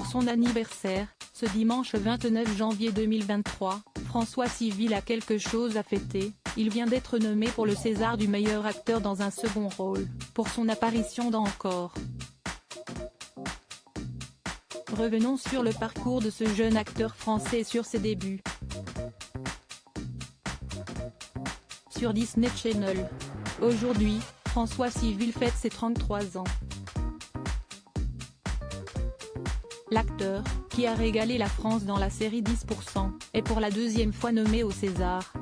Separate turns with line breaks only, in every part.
Pour son anniversaire, ce dimanche 29 janvier 2023, François Civil a quelque chose à fêter. Il vient d'être nommé pour le César du meilleur acteur dans un second rôle, pour son apparition dans Encore. Revenons sur le parcours de ce jeune acteur français et sur ses débuts. Sur Disney Channel. Aujourd'hui, François Civil fête ses 33 ans. L'acteur, qui a régalé la France dans la série 10%, est pour la deuxième fois nommé au César.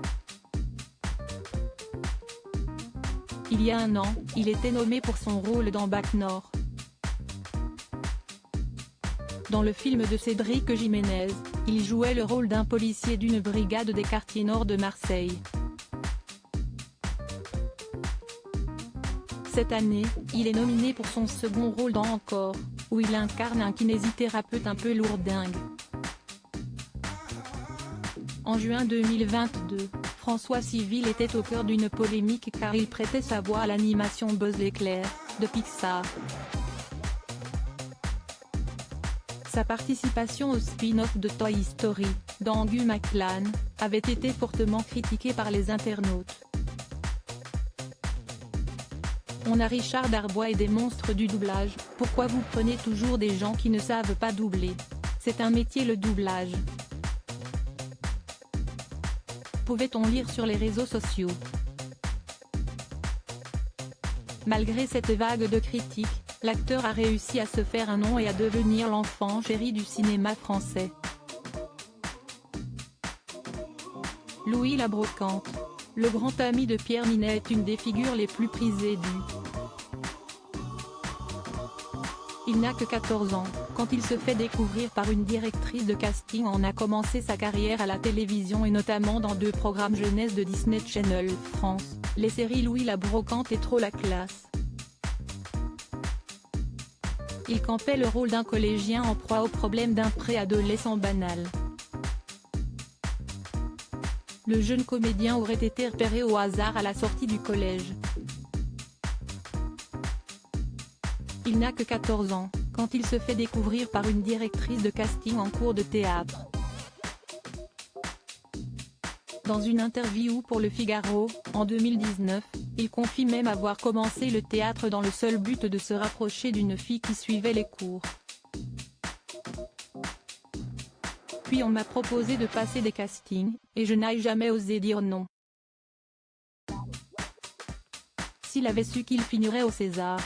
Il y a un an, il était nommé pour son rôle dans Bac Nord. Dans le film de Cédric Jiménez, il jouait le rôle d'un policier d'une brigade des quartiers nord de Marseille. Cette année, il est nominé pour son second rôle dans Encore, où il incarne un kinésithérapeute un peu lourdingue. En juin 2022, François Civil était au cœur d'une polémique car il prêtait sa voix à l'animation Buzz l'éclair, de Pixar. Sa participation au spin-off de Toy Story, dans Gu McClan, avait été fortement critiquée par les internautes. On a Richard Darbois et des monstres du doublage, pourquoi vous prenez toujours des gens qui ne savent pas doubler? C'est un métier le doublage. Pouvait-on lire sur les réseaux sociaux. Malgré cette vague de critiques, l'acteur a réussi à se faire un nom et à devenir l'enfant chéri du cinéma français. Louis la Brocante, le grand ami de Pierre Ninet, est une des figures les plus prisées du. Il n'a que 14 ans, quand il se fait découvrir par une directrice de casting. On a commencé sa carrière à la télévision et notamment dans 2 programmes jeunesse de Disney Channel France, les séries Louis la Brocante et Trop la classe. Il campait le rôle d'un collégien en proie aux problèmes d'un préadolescent banal. Le jeune comédien aurait été repéré au hasard à la sortie du collège. Il n'a que 14 ans, quand il se fait découvrir par une directrice de casting en cours de théâtre. Dans une interview pour Le Figaro, en 2019, il confie même avoir commencé le théâtre dans le seul but de se rapprocher d'une fille qui suivait les cours. Puis on m'a proposé de passer des castings, et je n'ai jamais osé dire non. S'il avait su qu'il finirait au César,